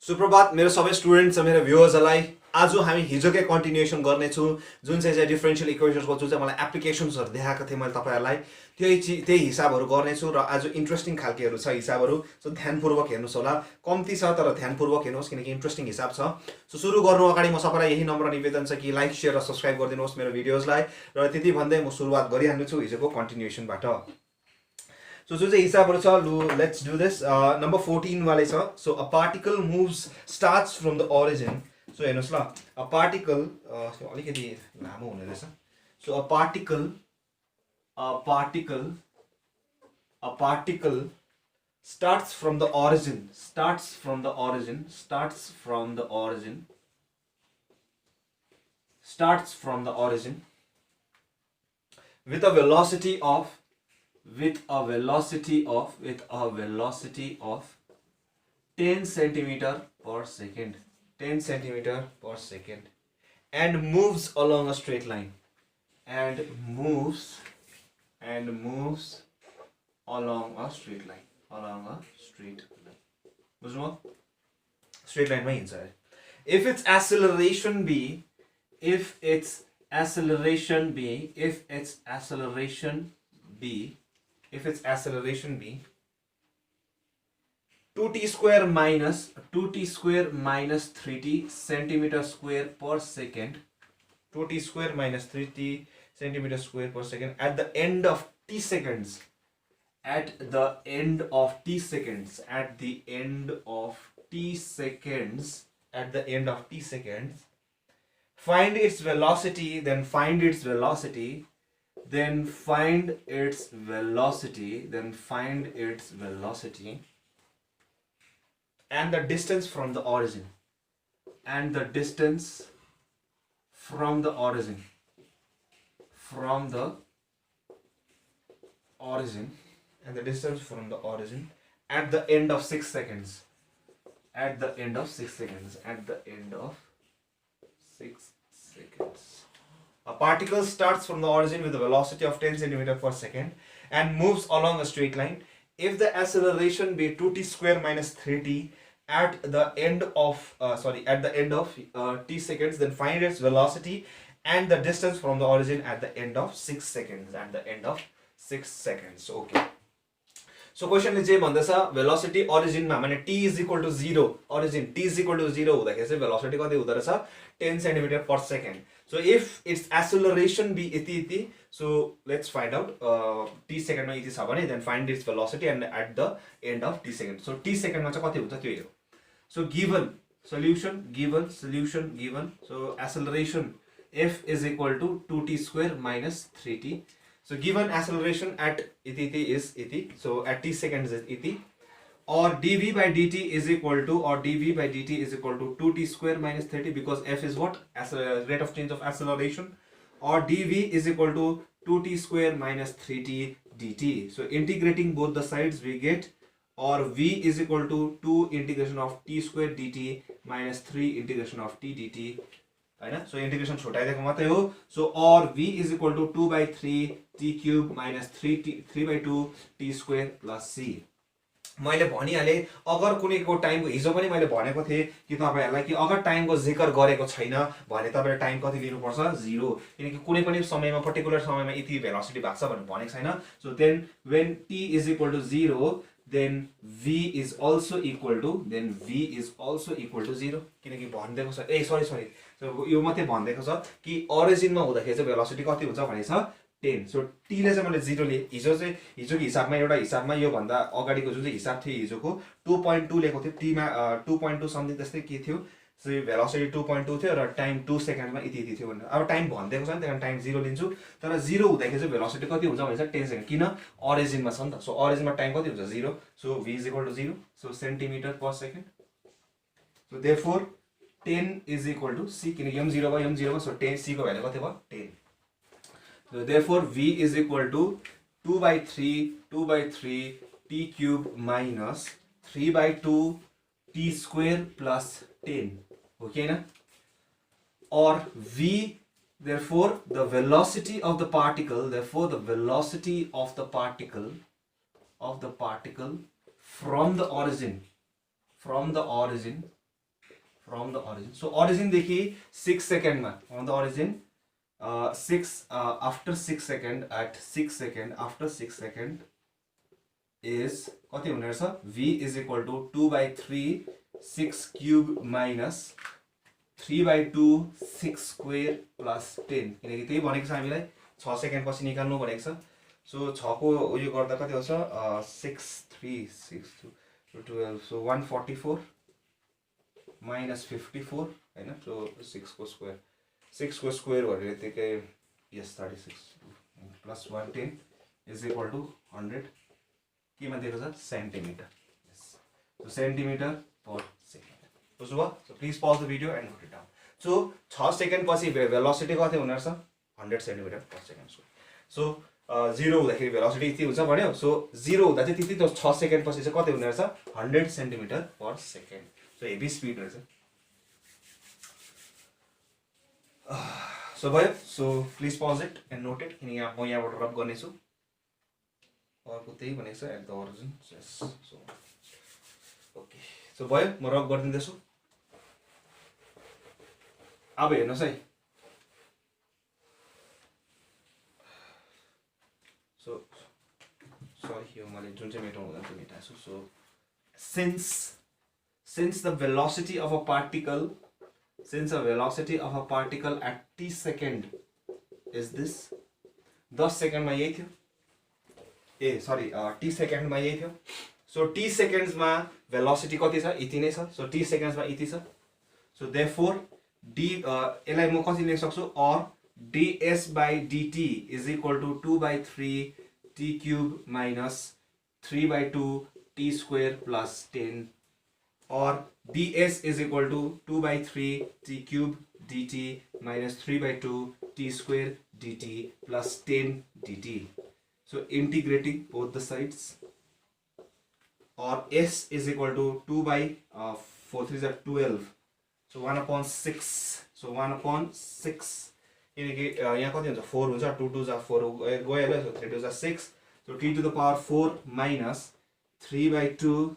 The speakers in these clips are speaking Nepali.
सुप्रभात मेरो सबै स्टुडेन्ट्स र मेरो भ्युअर्सहरूलाई आज हामी हिजोकै कन्टिन्युएसन गर्नेछु जुन चाहिँ डिफरेन्शियल इक्वेसन्सको जुन चाहिँ मलाई एप्लिकेसन्सहरू देखाएको थिएँ मैले तपाईँहरूलाई त्यही हिसाबहरू गर्नेछु र आज इन्ट्रेस्टिङ खालकेहरू छ हिसाबहरू सो ध्यानपूर्वक हेर्नुहोस् होला कम्ती छ तर ध्यानपूर्वक हेर्नुहोस् किनकि इन्ट्रेस्टिङ हिसाब छ सो सुरु गर्नु अगाडि म सबैलाई यही नम्र निवेदन छ कि लाइक सेयर र सब्सक्राइब गरिदिनुहोस् मेरो भिडियोजलाई र त्यति भन्दै म सुरुवात गरिहाल्नेछु हिजोको कन्टिन्युएसनबाट So जो चाहिँ हिसाबहरू छ लु लेट्स डु दिस नम्बर 14 वाले छ so a particle moves starts from the origin so हेर्नुहोस् ल अ पार्टिकल अलिकति लामो हुने रहेछ so a particle starts from the origin with a velocity of 10 centimeter per second and moves along a straight line and moves along a straight line बुझ्नुभयो straight line मा हिँड्छ अरे if its acceleration be 2t square minus 3t centimeter square per second 2t square minus 3t centimeter square per second at the end of t seconds find its velocity and the distance from the origin and the distance from the origin at the end of 6 seconds A particle starts from the origin with a velocity of 10 centimeter per second and moves along a straight line. If the acceleration be 2t square minus 3t at the end of t seconds, then find its velocity and the distance from the origin at the end of 6 seconds. Okay. So question is velocity origin मा माने t is equal to 0 origin t is equal to 0 हुँदाखेरि चाहिँ velocity कति हुँदो रहेछ 10 centimeter per second. So if its acceleration be iti, so let's find out t second मा iti छ भने then find its velocity and at the end of t second. So t second मा चाहिँ कति हुन्छ त्यो हेरौँ. So given solution. So acceleration f is equal to 2t square minus 3t. So given acceleration at iti is iti, so at t seconds is iti, or dv by dt is equal to 2t square minus 30 because f is what? As a rate of change of acceleration, or dv is equal to 2t square minus 3t dt. So integrating both the sides we get, or v is equal to 2 integration of t square dt minus 3 integration of t dt. So integration छोटाइदिएको मात्रै हो. So or v is equal to 2 by 3 t cube minus 3 by 2 t square plus c. मैले भनिहालेँ अगर कुनैको टाइमको हिजो पनि मैले भनेको थिएँ कि तपाईहरुलाई कि अगर टाइमको जिकर गरेको छैन भने तपाईले टाइम कति लिनुपर्छ 0 किनकि कुनै पनि समयमा पर्टिकुलर समयमा यति भेलोसिटी भएको छ भनेको छैन. So then when t is equal to 0 then v is also equal to 0 किनकि भनिदिएको छ सरी so यो मात्रै भनिदिएको छ कि ओरिजिनमा हुँदाखेरि चाहिँ भेलोसिटी कति हुन्छ भने छ 10. So t ले चाहिँ मैले 0 लिए हिजोको हिसाबमा एउटा हिसाबमा यो भन्दा अगाडिको जुन चाहिँ हिसाब थियो हिजोको 2.2 लेको थियो t मा 2.2 समथिङ त्यस्तै के थियो सो भेलोसिटी 2.2 थियो र टाइम 2 सेकेन्डमा यति थियो भनेर अब टाइम भनिदिएको छ नि त्यही टाइम 0 लिन्छु तर 0 हुँदाखेरि चाहिँ भेलोसिटी कति हुन्छ भने चाहिँ 10 सेकेन्ड किन ओरिजिनमा छ नि त. सो ओरिजिनमा टाइम कति हुन्छ 0. So v is equal to 0. So centimetre per second. So therefore 10 is equal to c किनकि m 0 भयो सो 10 c को भ्यालु कति भयो 10. So therefore v is equal to 2 by 3 t cube minus 3 by 2 t square plus 10. Okay na? Or v, therefore the velocity of the particle from the origin from the origin. So origin देखि 6 second मा on the origin 6 after 6 second at 6 second after 6 second is कति हुने रहेछ v is equal to 2 by 3 6 cube minus 3 by 2 6 square plus 10 किनकि त्यही भनेको छ हामीलाई 6 सेकेन्ड पछि निकाल्नु भनेको छ. सो 6 को उयो गर्दा कति आउँछ 6 3 6 2 12 सो 144 minus 54 हैन. सो 6 को स्क्वायर गरेर त्यतिकै यस 36 plus 110 is equal to 100 केमा दिएको छ centimetre. Yes so centimetre per second. बुझ्नु भयो. So please pause the video and note it down. So 6 second पछि भेलोसिटी कति हुने रहेछ 100 सेन्टिमिटर पर सेकेन्ड. सो 0 हुँदाखेरि भेलोसिटी यति हुन्छ भन्यो. सो 0 हुँदा चाहिँ त्यति 6 सेकेन्ड पछि चाहिँ कति हुने रहेछ 100 centimetre per second. So heavy speed रहेछ. सो भयो. So please pause it and note it. किन यहाँ म यहाँबाट रब गर्नेछु. अर्को त्यही भनेको छ at the origin. So okay. So भयो. म रब गरिदिँदैछु. अब हेर्नुहोस् है. सो सरी यो मैले जुन चाहिँ मेटाउनु हुँदा त्यो मेटाएछु. So since the velocity of a particle at t second is this 10 सेकेन्डमा यही थियो. ए सरी t सेकेन्डमा यही थियो. सो t सेकेन्ड्समा भेलोसिटी कति छ यति नै छ. सो t सेकेन्ड्समा यति छ. सो देयरफोर d यसलाई म कसरी लेख्न सक्छु or ds by dt is equal to 2 by 3 t cube minus 3 by 2 t square plus 10 or ds is equal to 2 by 3 t cube dt minus 3 by 2 t square dt plus 10 dt. So integrating both the sides or s is equal to 2 by 4 3 is 12. So 1 upon 6. So 1 upon 6. यहाँ कति हुन्छ 4 हुन्छ 2 2 जा 4 गयो. So 3 2 जा 6. So t to the power 4 minus 3 by 2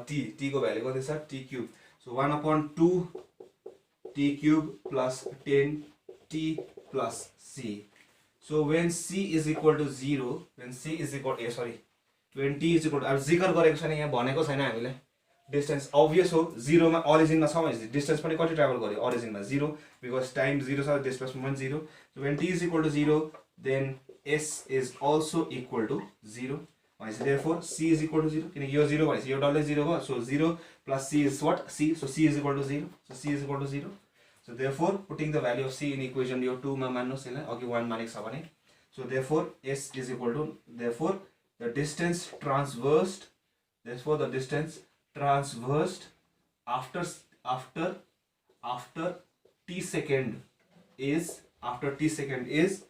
t को भ्यालु कति छ t cube. So 1 upon 2 t cube plus 10 t plus c. So when c is equal to 0, when t is equal to अब जिकर गरेको छैन यहाँ भनेको छैन हामीले डिस्टेन्स अब्भियस हो. 0 मा ओरिजिनमा छ भने डिस्टेन्स पनि कति ट्राभल गर्यो ओरिजिनमा 0 बिकज टाइम 0 छ displacement 0. So when t is equal to 0 then s is also equal to 0. Therefore c is equal to 0 किनकि यो 0 भनेपछि यो डल्लै 0 भयो. So 0 plus c is what c. So c is equal to 0. So c is equal to 0. So therefore putting the value of c in equation यो 2 मा मान्नुस् यसलाई अघि 1 मानेको छ भने. So therefore s is equal to the distance traversed after t second is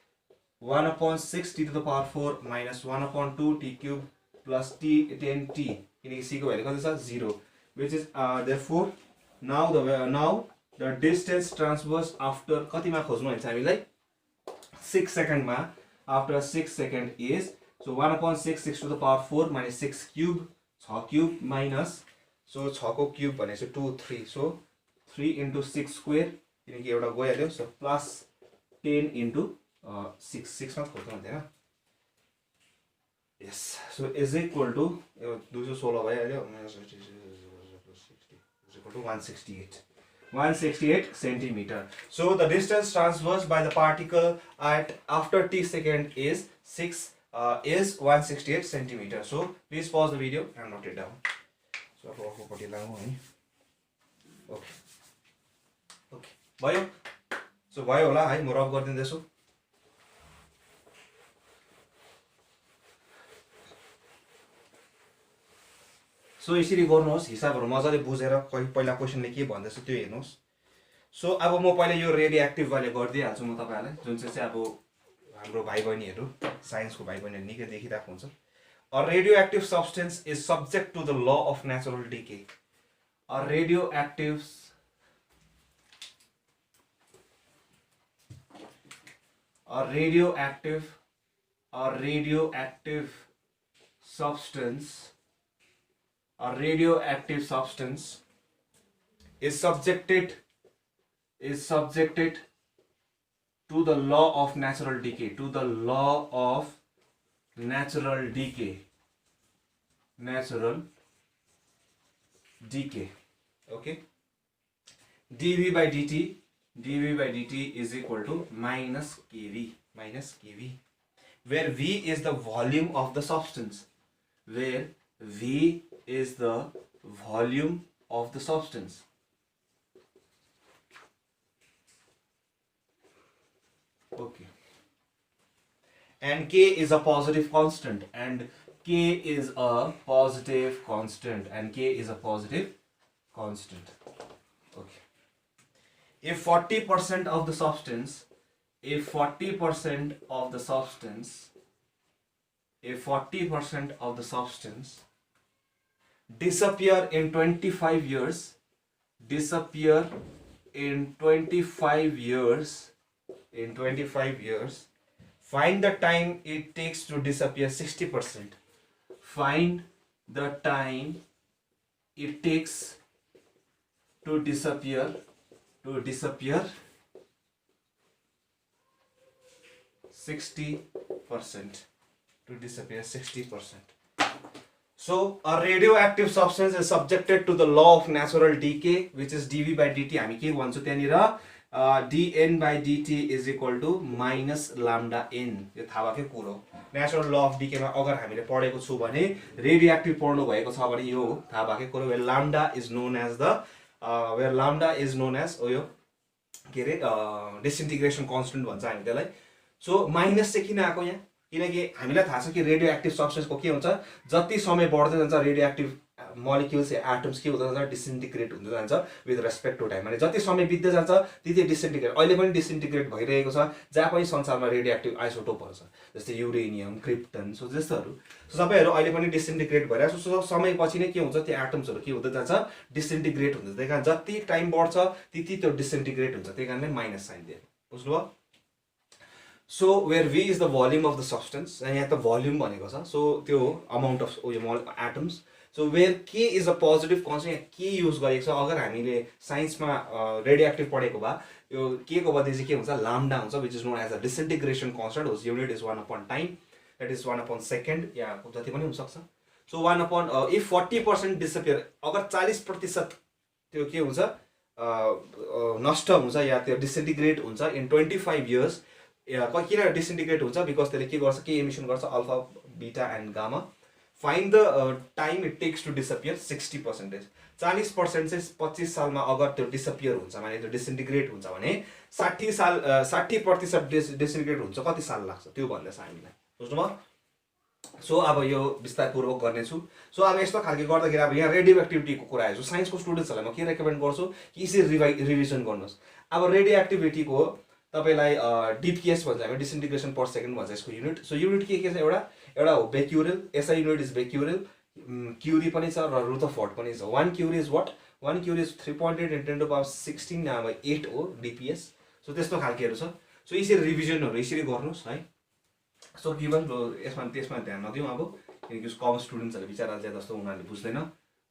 1 upon 6 t to the power 4 minus 1 upon 2 t cube plus t 10 t. किनकि c को भ्यालु कति छ 0, which is therefore now the distance traversed after कतिमा खोज्नु हुन्छ हामीलाई 6 सेकेन्ड मा after 6 second is so 1 upon 6 to the power 4 minus 6 cube 6 cube minus so 6 को क्यूब भनेको 2 3 so 3 into 6 square किनकि एउटा गइहाल्यो. So plus 10 into 6 मा खोज्नु हुँदैन. Yes, so is equal to 216 भइहाल्यो is equal to 168 centimeter. So the distance traversed by the particle at after t second is 168 centimeter. So please pause the video and note it down. So अर्कोपट्टि लामो है. ओके भयो. सो भयो होला है. म रब गरिदिँदैछु. सो यसरी गर्नुहोस्. हिसाबहरु मजाले बुझेर पहिला क्वेशनले के भन्दैछ त्यो हेर्नुहोस्. सो अब म पहिला यो रेडियोएक्टिभ वाले गर्दिहाल्छु म तपाईहरुलाई जुन चाहिँ अब हाम्रो भाइ बहिनीहरु साइन्सको भाइ बहिनीहरु निकै देखिराको हुन्छ. A radioactive substance is subject to the law of natural decay. A radioactive substance is subjected to the law of natural decay, to the law of natural decay, okay. dV by dt is equal to minus kV, where V is the volume of the substance, okay. And K is a positive constant, okay. If 40% of the substance disappear in 25 years, find the time it takes to disappear 60%. Find the time it takes to disappear 60%. So a radioactive substance is subjected to the law of natural decay, which is dV by dt. हामी के भन्छौ त्यहाँनिर dN by dt is equal to minus lambda n. यो थाहा भएकै कुरो हो. नेचुरल ल अफ डिके मा अगर हामीले पढेको छु भने रेडियोएक्टिभ पढ्नु भएको छ भने यो थाहा भएकै कुरो. where lambda is known as यो के रे डिसइन्टिग्रेसन कन्स्टेन्ट भन्छ हामी त्यसलाई. सो माइनस चाहिँ किन आएको यहाँ? किनकि हामीलाई थाहा छ कि रेडियोएक्टिभ सब्सटेन्सको के हुन्छ, जति समय बढ्दै जान्छ रेडियोएक्टिभ मोलिक्युल्स या एटम्स के हुँदै जान्छ, डिसइन्टिग्रेट हुँदै जान्छ विथ रेस्पेक्ट टु टाइम. माने जति समय बित्दै जान्छ त्यति डिसइन्टिग्रेट, अहिले पनि डिसइन्टिग्रेट भइरहेको छ जहाँ पनि संसारमा रेडियोएक्टिभ आइसोटोपहरू छ, जस्तै युरेनियम, क्रिप्टन, सो जस्तोहरू सबैहरू अहिले पनि डिसइन्टिग्रेट भइरहेको छ. सो समयपछि नै के हुन्छ, त्यो एटम्सहरू के हुँदै जान्छ, डिसइन्टिग्रेट हुँदै. त्यही कारण जति टाइम बढ्छ त्यति त्यो डिसइन्टिग्रेट हुन्छ. त्यही कारणले माइनस साइन दिएर. बुझ्नुभयो? So where V is the volume of the substance, यहाँ त भोल्युम भनेको छ, सो त्यो amount of atoms. So where K is a positive constant, यहाँ के युज गरेको छ. अगर हामीले साइन्समा रेडियोएक्टिभ पढेको भए यो के को बदली चाहिँ के हुन्छ, लाम्डा हुन्छ, which is known as a disintegration constant. होस् युनिट इज 1/टाइम, द्याट इज 1/सेकेन्ड या जति पनि हुनसक्छ. सो 1 इफ 40% डिसअपियर, अगर 40% त्यो के हुन्छ नष्ट हुन्छ या त्यो डिसइन्टिग्रेट हुन्छ इन 25 years. किन डिसइन्टिग्रेट हुन्छ, बिकज त्यसले के गर्छ, के एमिसन गर्छ, alpha, beta and gamma. Find the time it takes to disappear 60%. 40% चाहिँ 25 सालमा अगर त्यो डिसअपियर हुन्छ माने त्यो डिसइन्टिग्रेट हुन्छ भने 60% डिसइन्टिग्रेट हुन्छ कति साल लाग्छ त्यो भन्दैछ हामीलाई. बुझ्नुभयो? सो अब यो विस्तारपूर्वक गर्नेछु. सो अब यस्तो खालके गर्दाखेरि अब यहाँ रेडियो एक्टिभिटीको कुरा आएछ. साइन्सको स्टुडेन्ट्सहरूलाई म के रेकमेन्ड गर्छु कि यसरी रिभिजन गर्नुहोस्. अब रेडियो एक्टिभिटीको तपाईलाई DPS भन्छ, हामी डिसइन्टिग्रेसन पर सेकेन्ड भन्छ यसको युनिट. सो युनिट के छ, एउटा हो becquerel, SI unit is becquerel, curie पनि छ र रुथरफोर्ड पनि छ. 1 curie is what, 1 curie is 3.8 × 10⁻16 हो DPS. सो त्यस्तो खालकेहरू छ. सो यसरी रिभिजनहरू यसरी गर्नुहोस् है. सो गिभन त्यसमा ध्यान नदिउँ अब, किनकि कमन स्टुडेन्ट्सहरूले बिचारा ज्यादा जस्तो उनीहरूले बुझ्दैन.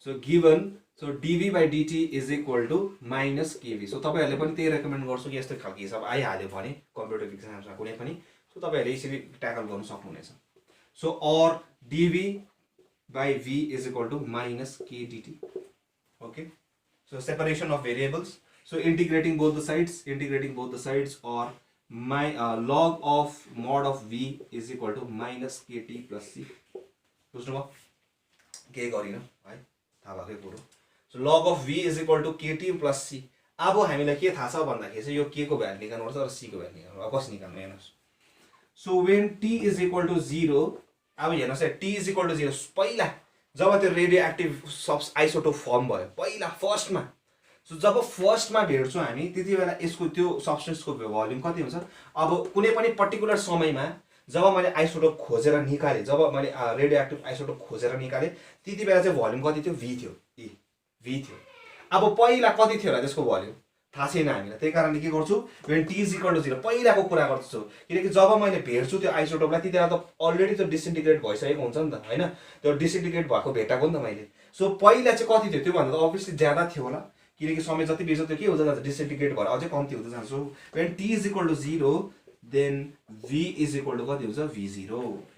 So given so dV by dt is equal to minus kV. So तपाईँहरूले पनि त्यही रेकमेन्ड गर्छु कि यस्तो खालको हिसाब आइहाल्यो भने कम्प्युटर इक्जाम्समा कुनै पनि, सो तपाईँहरूले यसरी ट्याकल गर्नु सक्नुहुनेछ. So or dV by V is equal to minus k dt. Okay, so separation of variables. So integrating both the sides or my log of mod of V is equal to minus kt plus c. बुझ्नुभयो? के गरिन है, थाहा भएकै कुरो. So log of V is equal to kt plus c. अब हामीलाई के थाहा छ भन्दाखेरि चाहिँ यो k को भ्यालु निकाल्नुपर्छ र c को भ्यालु निकाल्नु. अब कसरी निकाल्नु हेर्नुहोस्. So when t is equal to 0, अब हेर्नुहोस् है, t is equal to 0 पहिला जब त्यो रेडियोएक्टिभ आइसोटोप फर्म भयो पहिला फर्स्टमा. सो जब फर्स्टमा भेट्छौँ हामी त्यति बेला यसको त्यो सब्सटेन्सको भोल्युम कति हुन्छ. अब कुनै पनि पर्टिकुलर समयमा जब मैले आइसोटोप खोजेर निकालेँ, जब मैले रेडियोएक्टिभ आइसोटोप खोजेर निकालेँ त्यति बेला चाहिँ भोल्युम कति थियो, V थियो. अब पहिला कति थियो होला त्यसको भोल्युम थाहा छैन हामीलाई. त्यही कारणले के गर्छु, when t is equal to 0 पहिलाको कुरा गर्छु. किनकि जब मैले भेट्छु त्यो आइसोटोपलाई त्यति बेला त अलरेडी त्यो डिसइन्टिग्रेट भइसकेको हुन्छ नि त होइन, त्यो डिसइन्टिग्रेट भएको भेटाएको नि त मैले. सो पहिला चाहिँ कति थियो, त्योभन्दा त अभियसली ज्यादा थियो होला, किनकि समय जति बिर्छ त्यो के हुन्छ जान्छ डिसइन्टिग्रेट भएर अझै कम्ती हुँदै जान्छ. So when t is equal to 0 then v is equal to कति हुन्छ v0.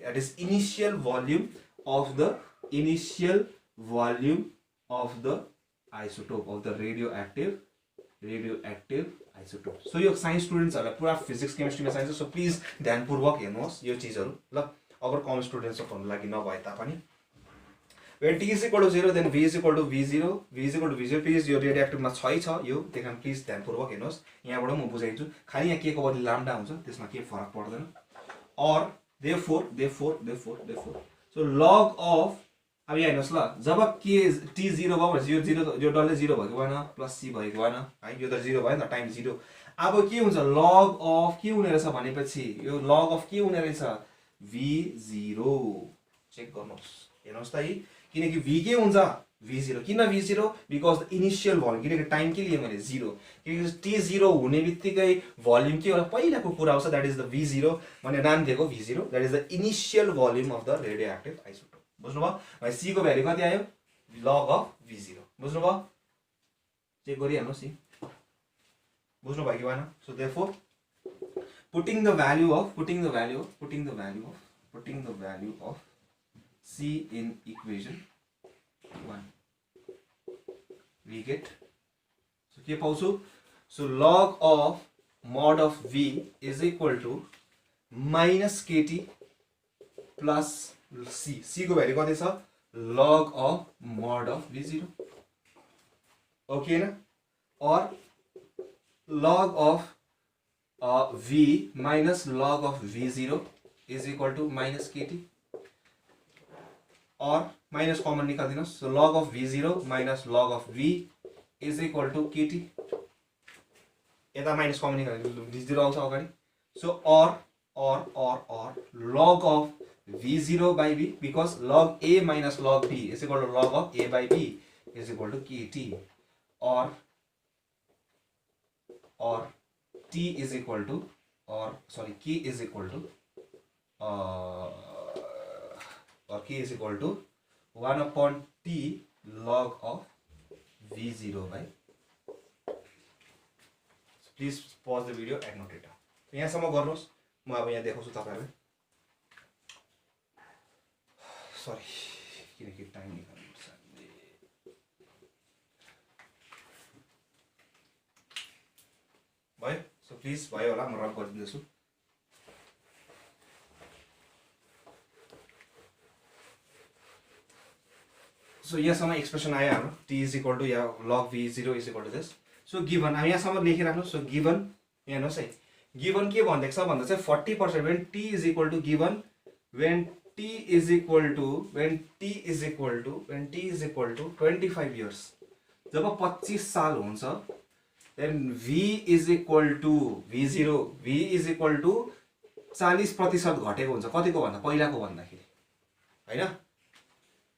That is initial volume of the isotope of the radioactive isotope. So यो साइन्स स्टुडेन्ट्सहरुलाई पुरा फिजिक्स केमिस्ट्रीमा चाहिन्छ. सो प्लिज ध्यानपूर्वक हेर्नुहोस् यो चीजहरु ल. अगर कमर्स स्टुडेन्ट्सहरुको लागि नभए तापनि when t is equal to 0 then v is equal to v0. Please यो रेडियोएक्टिभमा छ यो त्यही प्लिज ध्यानपूर्वक हेर्नुहोस्. यहाँबाट म बुझाइदिन्छु. खाली यहाँ के को बदली लाम्डा हुन्छ त्यसमा के फरक पर्दैन. और therefore so log of अब यहाँ हेर्नुहोस् ल जब के t 0 भयो भनेपछि यो 0 यो डल्लै 0 भएको भएन प्लस c भएको भएन है. यो त 0 भयो नि त टाइम 0. अब के हुन्छ log of के हुने रहेछ भनेपछि यो log of के हुने रहेछ v0. चेक गर्नुहोस् हेर्नुहोस् त है. किनकि v के हुन्छ v0. किन v0 because the initial volume. किनकि टाइम के लिए मैले 0 किनकि t0 हुने बित्तिकै भोल्युम के होला पहिलाको कुरा आउँछ. दैट इज द v0 भने नाम दिएको v0. That is the initial volume of the radioactive isotope. बुझ्नुभयो. c को भ्यालु कति आयो log of v0. बुझ्नुभयो. चेक गरिहाल्नुस् सी. बुझ्नुभयो कि भएन. So therefore putting the value of c in equation 1 we get so के पाउँछु. so log of mod of v is equal to minus kt plus c को भ्यालु कति छ log of mod of v0. Okay ना. और log of v minus log of v0 is equal to minus kt. और माइनस कमन निकाल्दिनुहोस्. so log of v0 minus log of v is equal to kt. यता माइनस कमन निकाल्नु v0 आउँछ अगाडि. so or log of v0 by v because log a minus log b is equal to log of a by b is equal to kt. or t is equal to k is equal to or k is equal to 1 upon t log of v0 by. So please pause the video and note it down. So यहाँसम्म गर्नुहोस्. म अब यहाँ देखाउँछु तपाईहरुलाई. सरी किनकि टाइम निकाल्नुपर्छ. भयो. सो प्लिज भयो होला. म रब गरिदिन्छु. सो यहाँसम्म एक्सप्रेसन आयो हाम्रो. t is equal to yeah log v0 is equal to this. So given हामी यहाँसम्म लेखिराख्नु. सो गिभन यहाँ हेर्नुहोस् है. गिभन के भन्दैछ भन्दा चाहिँ 40% when t is equal to given when t is equal to 25 years. जब 25 साल हुन्छ then v is equal to v0 v is equal to 40% घटेको हुन्छ. कतिको भन्दा पहिलाको भन्दाखेरि हैन.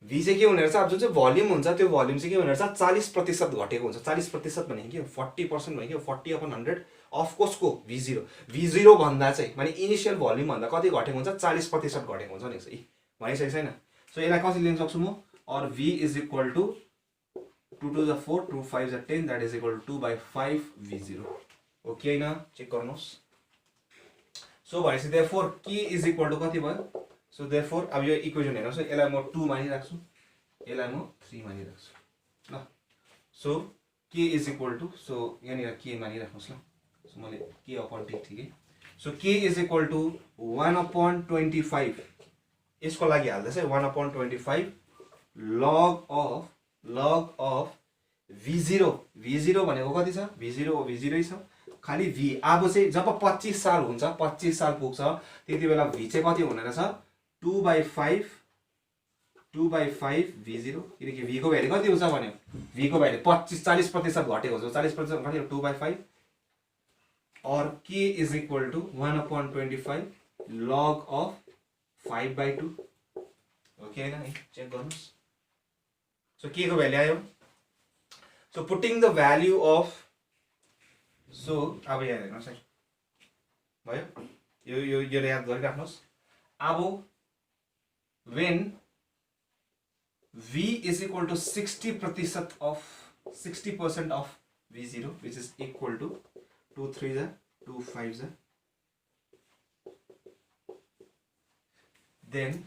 v चाहिँ के हुने रहेछ अब जुन चाहिँ भोल्युम हुन्छ त्यो भोल्युम चाहिँ के हुने रहेछ 40% घटेको हुन्छ. 40% भनेको के 40% भनेको 40 upon 100 अफ कोर्स को v0 भन्दा चाहिँ माने इनिशियल भोल्युम भन्दा कति घटेको हुन्छ 40% घटेको हुन्छ नि. सही भनिसकेको छैन. सो यसलाई कसरी लिन सक्छु म. और v is equal to 2 to the 4 2 5 is 10 that is equal to 2 by 5 v0. Okay हैन. चेक गर्नुस्. सो भनेपछि therefore k is equal to कति भयो. सो therefore अब यो इक्वेसन हेर्नुस्. यसलाई म 2 मानिराख्छु. यसलाई म 3 मानिराख्छु ल. So k is equal to so यहाँनिर k मानिराख्नुस् ल. सो मैले k upon t ठिकै. So k is equal to 1 upon 25 यसको लागि हाल्दै चाहिँ 1 upon 25 log of v0 भनेको कति छ v0 छ. खाली v अब चाहिँ जब 25 साल हुन्छ 25 साल पुग्छ त्यति बेला v चाहिँ कति हुने रहेछ 2 by 5 v0. किनकि v को भ्यालु कति हुन्छ भन्यो v को भ्यालु 40% घटेको हुन्छ. 40% घट्यो 2 by 5 और k is equal to 1 upon 25 log of 5 by 2. Okay हैन. चेक गर्नुस्. सो k को भ्यालु आयो. So putting the value of so अब यहाँ हेर्नुस् है भयो. यो याद गरिराख्नुस्. अब when v is equal to 60% of 60% of V0 which is equal to 2 3s are 2 5s are. Then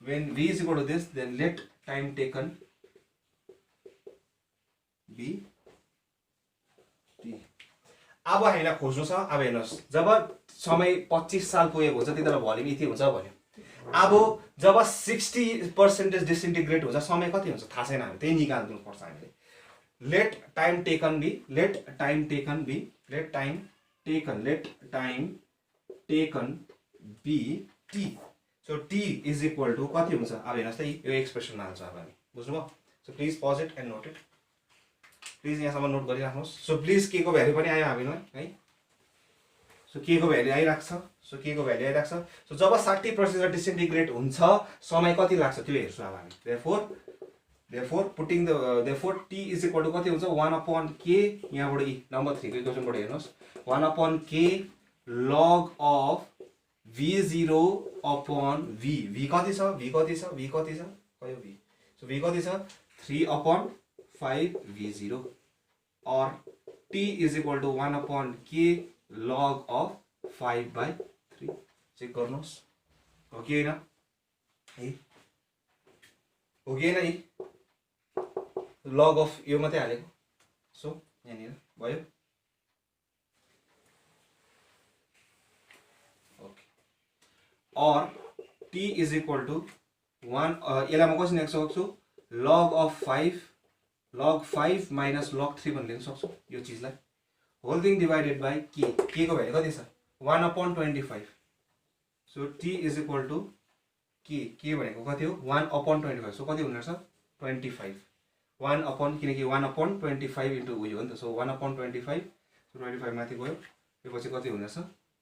when V is equal to this, then let time taken be T. अब हामीलाई खोज्नु छ। अब हेर्नुहोस्, जब समय 25 साल पुगेको हुन्छ त्यतिबेला भोल्युम यति हुन्छ भन्यो। अब जब 60% डिसइन्टिग्रेट हुन्छ समय कति हुन्छ थाहा छैन, हामी त्यही निकाल्नु पर्छ हामीले। Let time taken be T. So T is equal to कति हुन्छ अब हेर्नुहोस् त, यो एक्सप्रेसन हाल्छ अब हामी, बुझ्नुभयो। So please pause it and note it, please यहाँसम्म नोट गरिराख्नुहोस्। सो प्लिज के को भ्यालु पनि आयो हामीलाई है। सो के को भ्यालु आइराख्छ, सो जब 60% डिसइन्टिग्रेट हुन्छ समय कति लाग्छ त्यो हेर्छौँ अब हामी। Therefore putting the therefore T is equal to कति हुन्छ 1/k, यहाँबाट ई नम्बर 3 को इक्वेसनबाट हेर्नुहोस् 1/k log of V0 upon V। V कति छ कयो V। सो V कति छ 3/5 V0 or T is equal to 1/k log of 5/3। Check गर्नुहोस् हो कि हैन, हो कि हैन, लग अफ यो मात्रै हालेको। सो यहाँनिर भयो। ओके, और T is equal to 1, यसलाई म कसरी लेख्न सक्छु, log of 5 minus log 3 भनेर लेख्न सक्छु यो चीजलाई। Whole thing divided by k, k को भ्यालु कति छ 1/25। So T is equal to k भनेको कति हो 1/25। सो कति हुने रहेछ 25, 1/, किनकि 1/25 इन्टु उयो हो नि त। सो 1/25, सो 25 माथि गयो, यो पछि कति हुने रहेछ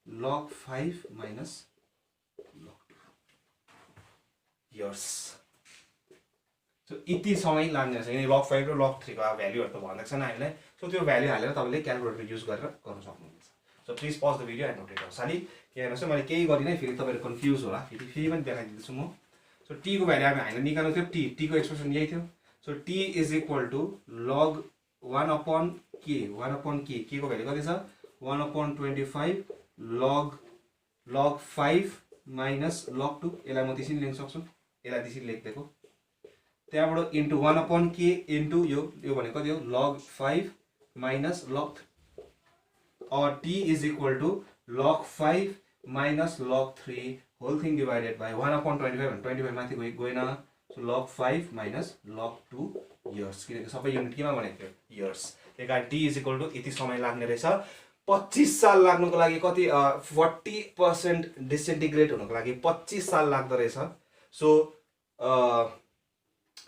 log 5 minus log 2 years. So यति समय लाग्ने रहेछ, किनकि log 5 र log 3 को भ्यालुहरु त भनेको छैन हामीलाई। सो त्यो भ्यालु हालेर तपाईले क्याल्कुलेटर युज गरेर गर्न सक्नुहुन्छ। So please pause the video and note it down. साली के हेर्नुहोस्, मैले केही गरिनै फेरि तपाईहरु कन्फ्युज होला, फेरि पनि देखाइदिन्छु म। सो टी को भ्यालु हामीले निकाल्नु थियो, टी को एक्सप्रेसन यही थियो। So T is equal to log 1/k, के को भ्यालु कति छ 1/25 log 5 minus log 2। यसलाई म त्यसरी लेख्न सक्छु, यसलाई त्यसरी लेख्देको। त्यहाँबाट इन्टु 1/k इन्टु यो भनेको कति हो log 5 minus log 3, और t is equal to log 5 minus log 3 whole thing divided by 1/25 and 25 माथि गएन। So log 5 minus log 2 years, किनकि सबै युनिट केमा भनेको थियो इयर्स। त्यही कारण t is equal to यति समय लाग्ने रहेछ। 25 साल लाग्नुको लागि कति 40% डिसइन्टिग्रेट हुनको लागि 25 साल लाग्दो रहेछ। सो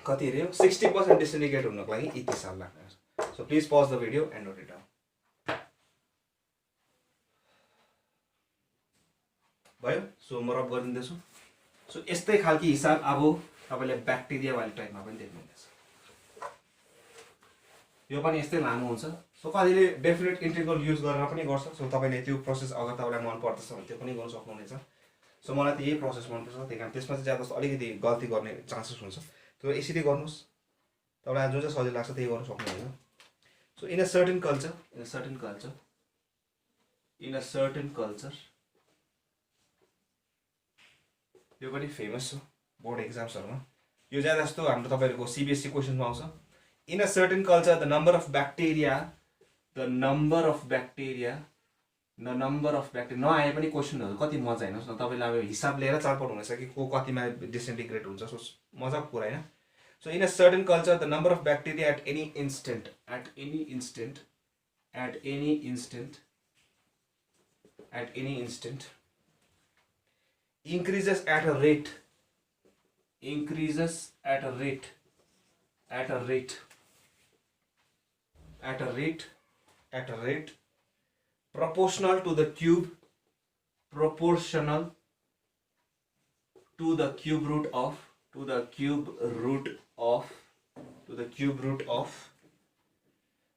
कति रे 60% डिसइन्टिग्रेट हुनको लागि यति साल लाग्ने रहेछ। So please pause the video and note it down. भयो। सो म रब गरिदिन्छु। सो यस्तै खालको हिसाब अब तपाईले ब्याक्टेरिया वाली टाइपमा पनि देख्नुहुनेछ। यो पनि यस्तै लामो हुन्छ। सो कतिले डेफिनेट इन्टिग्रल युज गरेर पनि गर्छ। सो तपाईले त्यो प्रोसेस अगर तपाईलाई मन पर्दछ भने त्यो पनि गर्न सक्नुहुनेछ। सो मलाई त यही प्रोसेस मन पर्छ, त्यही कारण त्यसमा चाहिँ ज्यादा जस्तो अलिकति गल्ती गर्ने चान्सेस हुन्छ। त्यो यसरी गर्नुस्, तपाईलाई जो सजिलो लाग्छ त्यही गर्न सक्नुहुन्छ। So in a certain culture यो पनि फेमस हो बोर्ड एक्जाम्सहरुमा। यो ज्यादा जस्तो हाम्रो तपाईहरुको सीबीएसई क्वेशनमा आउँछ। In a certain culture the number of bacteria नआए पनि क्वेशनहरु कति मजा हेर्नुस् न, तपाईले अब हिसाब लिएर चालपट हुनेछ कि को कतिमा डिसइन्टिग्रेट हुन्छ। सो मजाको कुरा हैन। So in a certain culture the number of bacteria at any instant increases at a rate proportional to the cube root of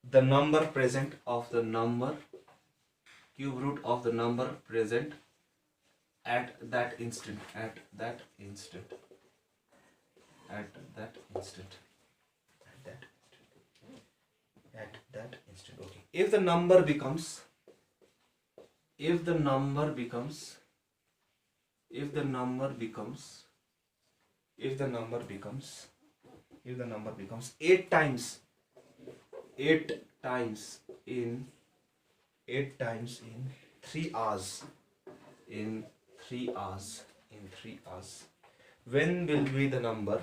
the number present at that instant at that instant. At that instant. Okay. If the number becomes if the number becomes 8 times in 3 hours, when will be the number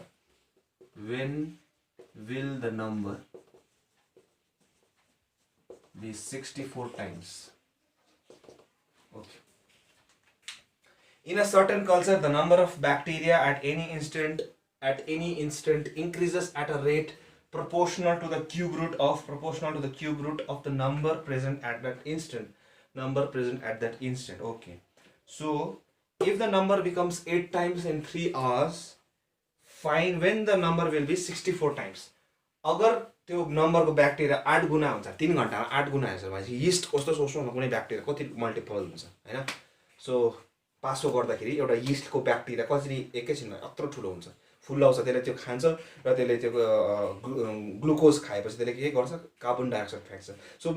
be 64 times? Okay. In a certain culture, the number of bacteria at any instant increases at a rate proportional to the cube root of the number present at that instant. Okay. So if the number becomes 8 times in 3 hours, find when the number will be 64 times. अगर त्यो नम्बरको ब्याक्टेरिया 8 गुना हुन्छ, 3 घण्टामा 8 गुना हुन्छ भनेपछि यीस्ट कस्तो सोच्नु न, कुनै ब्याक्टेरिया कति मल्टिपल हुन्छ हैन. सो पासो गर्दाखेरि एउटा यीस्टको ब्याक्टेरिया कसरी एकैछिनमा यत्रो ठुलो हुन्छ, फुल्लाउँछ, त्यसले त्यो खान्छ र त्यसले त्यो ग्लुकोज खाएपछि त्यसले के गर्छ, कार्बन डाइअक्साइड फ्याँक्छ. सो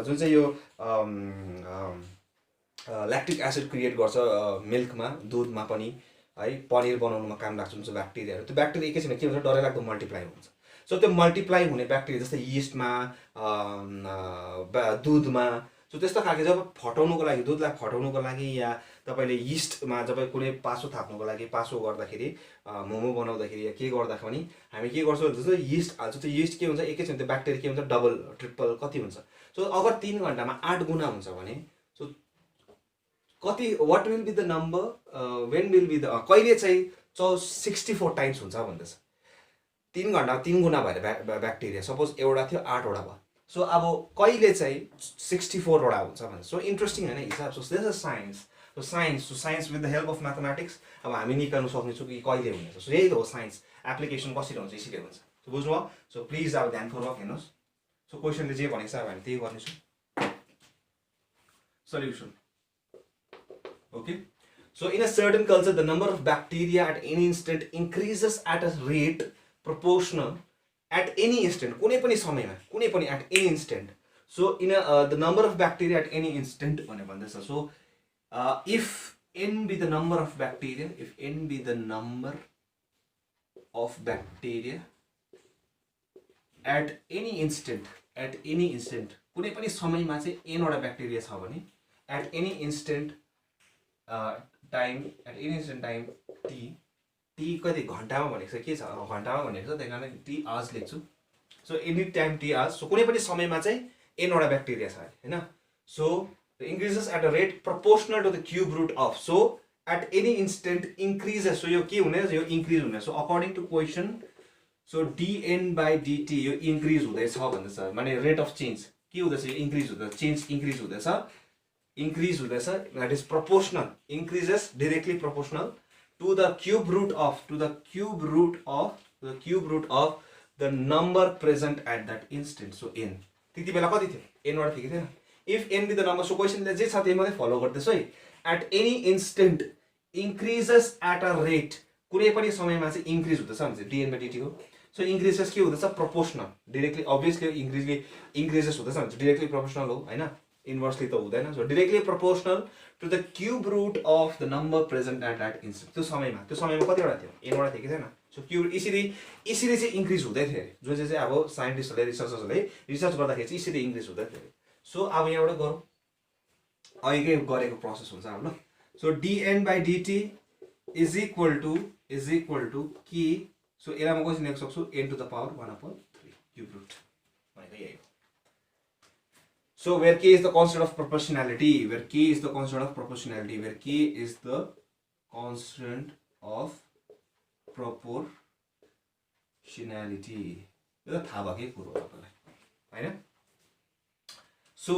जुन चाहिँ यो ल्याक्टिक एसिड क्रिएट गर्छ मिल्कमा, दुधमा पनि है, पनिर बनाउनुमा काम लाग्छ जुन चाहिँ ब्याक्टेरियाहरू, त्यो ब्याक्टेरिया एकैछिनमा के हुन्छ, डरैलाग्दो मल्टिप्लाई हुन्छ. सो त्यो मल्टिप्लाई हुने ब्याक्टेरिया जस्तै यीस्टमा, दुधमा, सो त्यस्तो खालको जब फटाउनुको लागि, दुधलाई फटाउनुको लागि या तपाईँले यीस्टमा जब कुनै पासो थाप्नुको लागि, पासो गर्दाखेरि, मोमो बनाउँदाखेरि या के गर्दाखेरि पनि हामी के गर्छौँ, जस्तो यीस्ट हाल्छौँ, त्यो यीस्ट के हुन्छ, एकैछिन त्यो ब्याक्टेरिया के हुन्छ, डबल ट्रिपल कति हुन्छ. सो अगर 3 घण्टामा 8 गुना हुन्छ भने सो कति, what will be the number, when will be the, कहिले चाहिँ 64 टाइम्स हुन्छ भन्दैछ. 3 घण्टा 3 गुना भएर ब्याक्टेरिया सपोज एउटा थियो 8 वटा भयो. सो अब कहिले चाहिँ 64 वटा हुन्छ भने. सो इन्ट्रेस्टिङ हैन हिसाब. So this is science. So science with the help of mathematics अब हामी निकाल्नु सक्नेछौँ कि कहिले हुनेछ. सो यही हो साइन्स. एप्लिकेसन कसरी हुन्छ यसरी हुन्छ. सो बुझ्नुभयो. सो प्लिज अब ध्यानपूर्वक हेर्नुहोस्. सो क्वेसनले जे भनेको छ अब हामी त्यही गर्नेछौँ. Solution. Okay. So in a certain culture, the number of bacteria at any instant increases at a rate proportional at any instant. कुनै पनि समयमा, कुनै पनि at any instant. So in the number of bacteria at any instant भनेर भन्दैछ. So if n be the number of bacteria, at any instant, कुनै पनि समयमा चाहिँ n वटा ब्याक्टेरिया छ भने at any instant time T कति घन्टामा भनेको छ, के छ घन्टामा भनेको छ, त्यही कारण टी आवर्स लेख्छु. So any time T hours. So कुनै पनि समयमा चाहिँ n वटा ब्याक्टेरिया छ हैन. So increases at a rate proportional to the cube root of. So at any instant increases. So यो के हुने, यो इन्क्रिज हुने. So according to question, so dn by dt यो इन्क्रिज हुँदैछ भन्दैछ, माने रेट अफ चेन्ज के हुँदैछ, यो इन्क्रिज हुँदैछ, चेन्ज इन्क्रिज हुँदैछ, that is proportional, increases directly proportional to the cube root of the number present at that instant. So n त्यति बेला कति थियो, n वटा थियो कि थिएन. if n be the number, so क्वेशनले जे छ त्यही मात्रै फलो गर्दैछ है. at any instant increases at a rate, कुनै पनि समयमा चाहिँ इन्क्रिज हुँदैछ भन्छ dn by dt हो. सो इन्क्रिजेस के हुँदैछ, प्रोपोर्सनल, डाइरेक्टली अब्भियसली इन्क्रिजेस हुँदैछ भन्छ, डाइरेक्टली प्रोपोर्सनल हो हैन, इन्भर्सली त हुँदैन. So directly proportional to the cube root of the number present at that instant. त्यो समयमा कतिवटा थियो, n वटा थियो कि थिएन. सो क्यूब यसरी चाहिँ इन्क्रिज हुँदै थियो अरे, जो चाहिँ अब साइन्टिस्टहरूले, रिसर्चर्सहरूले रिसर्च गर्दाखेरि चाहिँ यसरी इन्क्रिज हुँदै थियो अरे. सो अब यहाँबाट गरौँ, अघिकै गरेको प्रोसेस हुन्छ अब ल. So dn by dt is equal to K. So यसलाई म कसरी लेख्न सक्छु, n to the power 1/3 cube root भनेको यही हो. So where k is the constant of proportionality, where k is the constant of proportionality, यो त थाहा भएकै कुरो हो तपाईलाई हैन. सो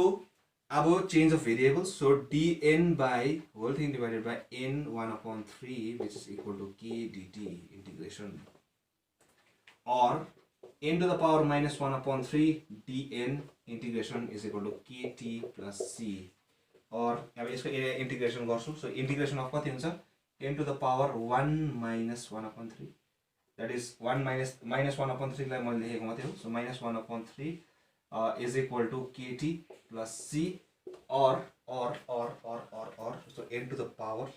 अब change of variables. So dn by whole thing divided by n 1/3 which is equal to k dt integration, or n to the power minus 1/3 dn integration is equal to kt plus c. और अब यसको इंटीग्रेशन गर्छु. सो इंटीग्रेशन अफ कति हुन्छ, n to the power 1 minus 1/3 that is 1 -1/3 लाई मैले लेखेको मात्रै हो. So -1/3 is equal to k t plus C or so n to the power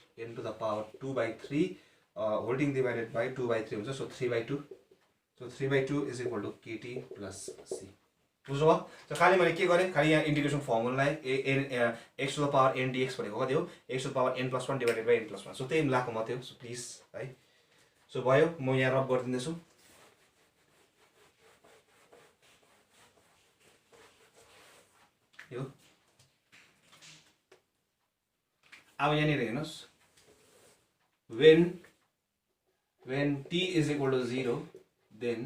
2/3 holding divided by 2/3 हुन्छ. So 3/2. So 3/2 is equal to kt plus c. बुझ्नुभयो? सो खाली मैले के गरेँ, खाली यहाँ integration फर्मुलालाई x to the power n dx भनेको कति हो, x to the power n plus 1 divided by n plus 1. So त्यही मिलाएको मात्रै हो. सो प्लिज है. सो भयो, म यहाँ रब गरिदिँदैछु. यो अब यहाँनिर हेर्नुहोस्, when t is equal to 0 then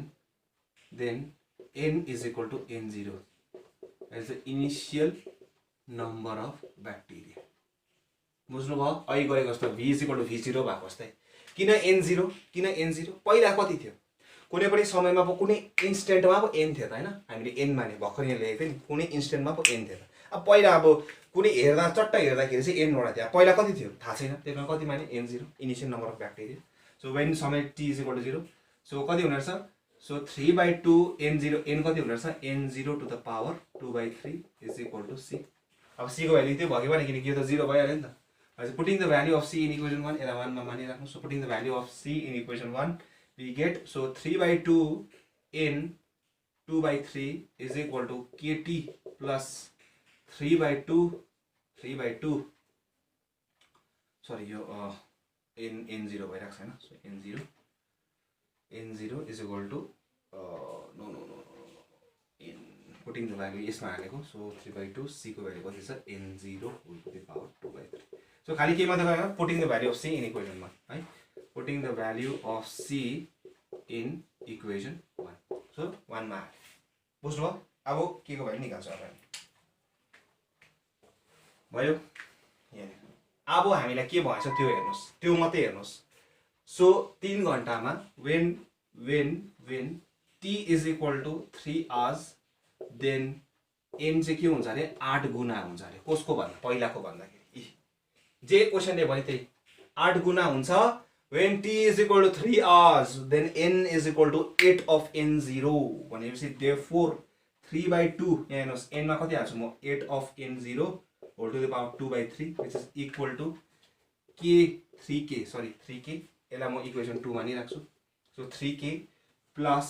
n is equal to n0 as the initial number of bacteria. बुझ्नुभयो? अहिले गरेको जस्तो v is equal to v0 भएको जस्तै. किन n0? पहिला कति थियो, कुनै पनि समयमा पो कुनै इन्स्टेन्टमा पो n थियो त हैन. हामीले n माने भर्खर यहाँ लेखेको थियौँ नि, कुनै इन्स्टेन्टमा पो n थियो. अब पहिला अब कुनै हेर्दा चट्ट हेर्दाखेरि चाहिँ n वटा थियो. पहिला कति थियो थाहा छैन, त्यसमा कति माने n0 initial number of bacteria. So when समय t is equal to 0, so कति हुने रहेछ, सो 3/2 n0 n कति हुने रहेछ, n0 to the power 2/3 is equal to c. अब c को भ्यालु त्यो भयो भने किनकि यो त 0 भइहाल्यो नि त. Putting the value of c in equation 1 यसलाई 1 मा मानिराख्नु. So putting the value of c in equation 1 we get, so 3/2 n 2/3 is equal to kt plus 3/2 sorry यो n0 भइराको छैन. So n0 is equal to no n putting the value यसमा हालेको. सो 3/2 c को भ्यालु कति छ, n0 whole to the power 2/3. So खाली के मात्र गरेन, putting the value of c in equation 1 है. Putting the value of c in equation 1. So 1 मा बुझ्नुभयो? अब के को भ्यालु निकाल्छ अब भयो. अब हामीलाई के भएछ त्यो हेर्नुस्, त्यो मात्रै हेर्नुस्. सो 3 घण्टामा when t is equal to 3 hours then n चाहिँ के हुन्छ अरे 8 गुना हुन्छ अरे. कसको भन्दा, पहिलाको भन्दाखेरि जे क्वेशनले भने त्यही 8 गुना हुन्छ. when t is equal to 3 hours then n is equal to 8 of n0 भनेपछि therefore 3/2 यहाँ हेर्नुस् n मा कति हाल्छु म, 8 of n0 whole to the power 2/3 which is equal to k 3k यसलाई म इक्वेसन 2 मानिराख्छु. So 3k plus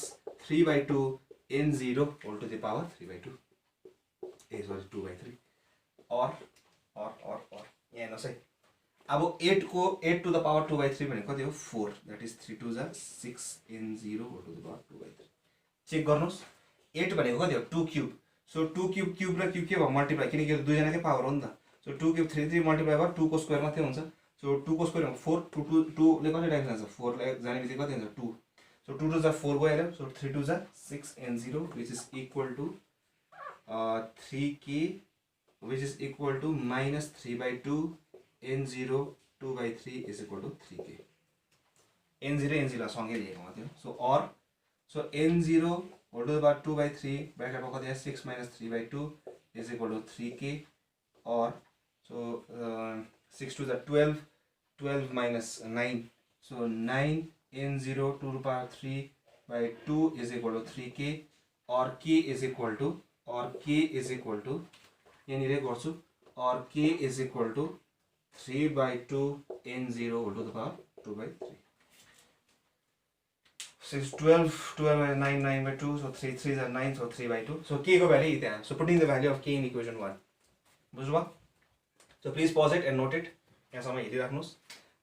3/2 n0 whole to the power 3/2 sorry 2/3 or यहाँ हेर्नुहोस् है. अब 8 to the power 2/3 भनेको कति हो, 4. That is 3 2 6 n0 whole to the power 2/3. Check गर्नुहोस्, 8 भनेको कति हो, 2 क्यूब. सो 2 क्यूब र क्यूब के भयो मल्टिप्लाई, किनकि यो दुईजनाकै पावर हो नि त. सो 2 क्यूब 3 मल्टिप्लाई भयो 2 को स्क्वायर मात्रै हुन्छ. सो 2 को स्क्वायर 4 2 ले कति टाइम्स जान्छ, 4 ले जाने बित्तिकै कति हुन्छ 2. सो 2 2 4 गयो. So 3 2 6 n0 which is equal to 3k which is equal to minus 3/2 n0 2/3 is equal to 3k. n0 सँगै लेखेको मात्रै हो. So n0 whole to the power 2/3 ब्र्याकेटमा कति आयो 6 minus 3/2 is equal to 3k or so 6 to the 12 minus 9. So 9 n0 2 to the power 3/2 is equal to 3k or k is equal to यहाँनिर गर्छु or k is equal to 3/2 n0 whole to the power 2/3. 6 12 minus 9 9/2 so 3 3 are 9 so 3/2. So k को भ्यालु यति आयो. So putting the value of k in equation 1. बुझ्नुभयो? So please pause it and note it. यहाँसम्म हेरिराख्नुहोस्.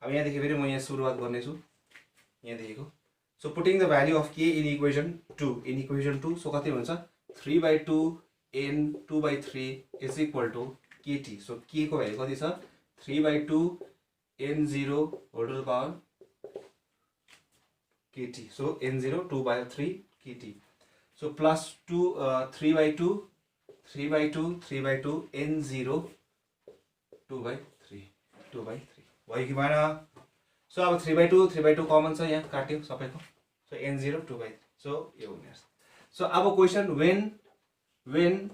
अब यहाँदेखि फेरि म यहाँ सुरुवात गर्नेछु यहाँदेखिको. So putting the value of k in equation 2 so कति हुन्छ 3/2 n 2/3 is equal to kt. So k को भ्यालु कति छ 3/2 n0 whole to the power kt. So n0 2/3 kt. So plus 2 3/2 n0 2/3 भयो कि भएन. सो अब 3/2 कमन छ यहाँ काट्यो सबैको. So n0 2/3. सो यो हुने रहेछ. सो अब क्वेशन when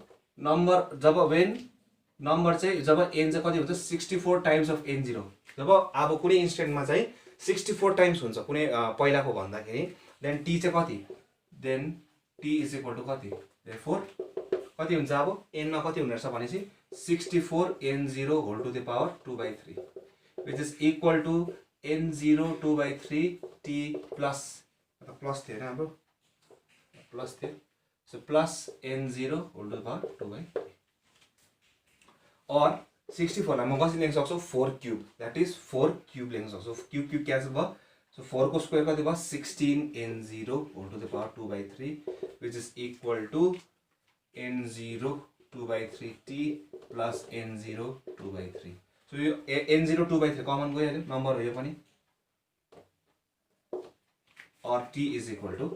नम्बर चाहिँ जब n चाहिँ कति हुन्छ 64 टाइम्स अफ n0. जब अब कुनै इन्स्टेन्टमा चाहिँ 64 टाइम्स हुन्छ कुनै पहिलाको भन्दाखेरि देन टी चाहिँ कति, then T is equal to कति, देयरफोर कति हुन्छ अब एनमा कति हुने रहेछ भनेपछि 64 n0 whole to the power 2/3 which is equal to n0 2/3 t plus plus थियो होइन हाम्रो प्लस थियो, so plus n0 whole to the power 2/3 और 64 लाई म कसरी लेख्न सक्छु 4 क्यूब, द्याट इज 4 क्यूब लेख्न सक्छु, क्यूब क्यूब क्यान्सल भयो, सो 4 को स्क्वायर कति भयो 16 n0 whole to the power 2/3 which is equal to n0 2/3 t plus n0 2/3। So यो n0 2/3 कमन गइहाल्यो, नम्बर हो यो पनि, और t is equal to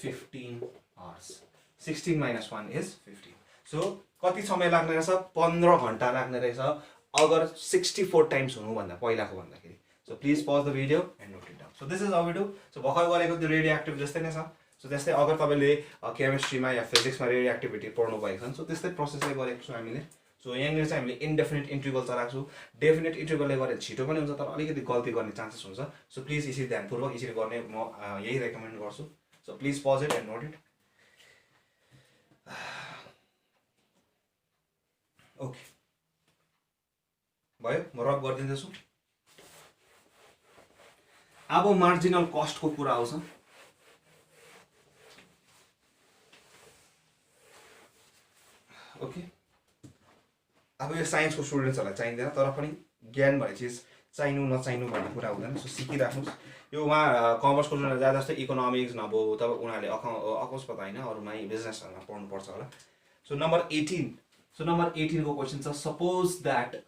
15 hours, 16 minus 1 is 15। सो कति समय लाग्ने रहेछ 15 घण्टा लाग्ने रहेछ अगर 64 टाइम्स हुनुभन्दा पहिलाको भन्दाखेरि। So please pause the video and note it down. So this is how we do. So भर्खर गरेको त्यो रेडियो एक्टिभ जस्तै नै छ। सो त्यस्तै अगर तपाईँले केमिस्ट्रीमा या फिजिक्समा रेडियो एक्टिभिटी पढ्नु भएको छ सो त्यस्तै प्रोसेसले गरेको छौँ हामीले। सो यहाँनिर चाहिँ हामीले इन्डेफिनिट इन्टरभल चलाएको छौँ। डेफिनेट इन्टरभलले गरेर छिटो पनि हुन्छ तर अलिकति गल्ती गर्ने चान्सेस हुन्छ। सो प्लिज यसरी ध्यानपूर्वक यसरी गर्ने म यही रेकमेन्ड गर्छु। So please pause it and note it. Okay भयो, म रब गरिदिँदैछु। अब मार्जिनल कस्टको कुरा आउँछ। ओके, अब यो साइन्सको स्टुडेन्ट्सहरूलाई चाहिँदैन तर पनि ज्ञान भन्ने चिज चाहिनु नचाहिनु भन्ने कुरा हुँदैन। सो सिकिराख्नुहोस्। यो उहाँ कमर्सको स्टुडेन्टहरू ज्यादा जस्तो इकोनोमिक्स नभयो तब उनीहरूले अकाउन्ट्स पता होइन अरूमा बिजनेसहरूमा पढ्नुपर्छ होला। सो नम्बर 18, सो नम्बर 18 को क्वेश्चन छ suppose that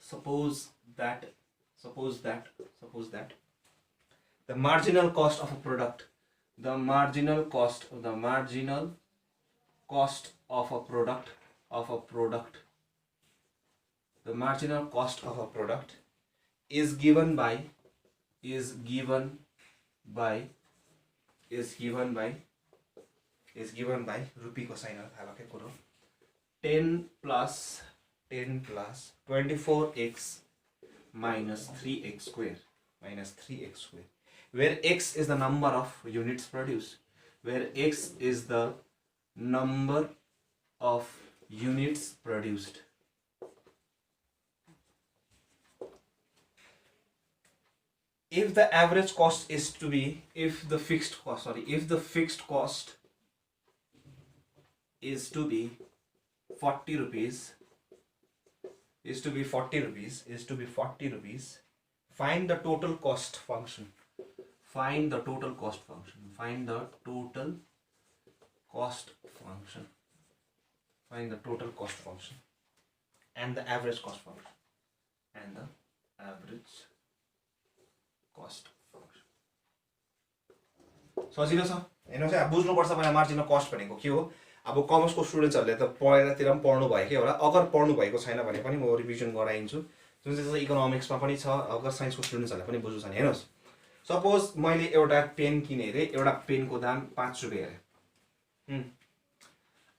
the marginal cost of a product the marginal cost of a product is given by रुपी को साइन थाहा के कुरो 10 plus 24x minus 3x square where x is the number of units produced, where x is the number of units produced. If the average cost is to be, if the fixed cost is to be 40 rupees, find the total cost function. Find the total cost function and the average cost function सजिलो छ हेर्नुहोस् है। बुझ्नुपर्छ पहिला मार्जिनल कस्ट भनेको के हो। अब कमर्सको स्टुडेन्ट्सहरूले त पहिलातिर पनि पढ्नु भएकै होला, अगर पढ्नु भएको छैन भने पनि म रिभिजन गराइदिन्छु, जुन चाहिँ इकोनोमिक्समा पनि छ, अगर साइन्सको स्टुडेन्ट्सहरूलाई पनि बुझ्नु छ भने। हेर्नुहोस्, सपोज मैले एउटा पेन किने अरे, एउटा पेनको दाम 5 रुपियाँ अरे।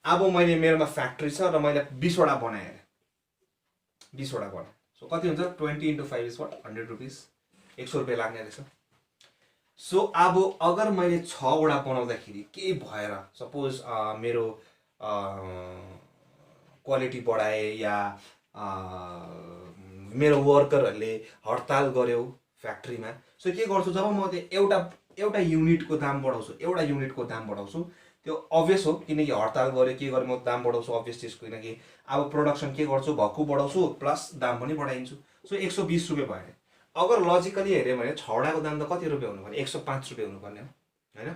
अब मैले मेरोमा फ्याक्ट्री छ र मैले 20 वटा बनाएँ अरे, 20 वटा बनाएँ। सो कति हुन्छ 20 × 5 इज व्हाट 100 रुपिस, 100 रुपियाँ लाग्ने रहेछ। सो अब अगर मैले 6 वटा बनाउँदाखेरि के भएर सपोज मेरो क्वालिटी बढाए या मेरो वर्करहरूले हडताल गर्यो फ्याक्ट्रीमा, सो के गर्छु जब म त्यो एउटा युनिटको दाम बढाउँछु त्यो अभियस हो किनकि हडताल गर्यो के गर्यो म दाम बढाउँछु अभियस चिजको, किनकि अब प्रोडक्सन के गर्छु भक्कु बढाउँछु प्लस दाम पनि बढाइदिन्छु। सो 120 रुपियाँ भयो। अगर लजिकली हेऱ्यो भने 6 वटाको दाम त कति रुपियाँ हुनुपर्ने 105 रुपियाँ हुनुपर्ने हो हैन।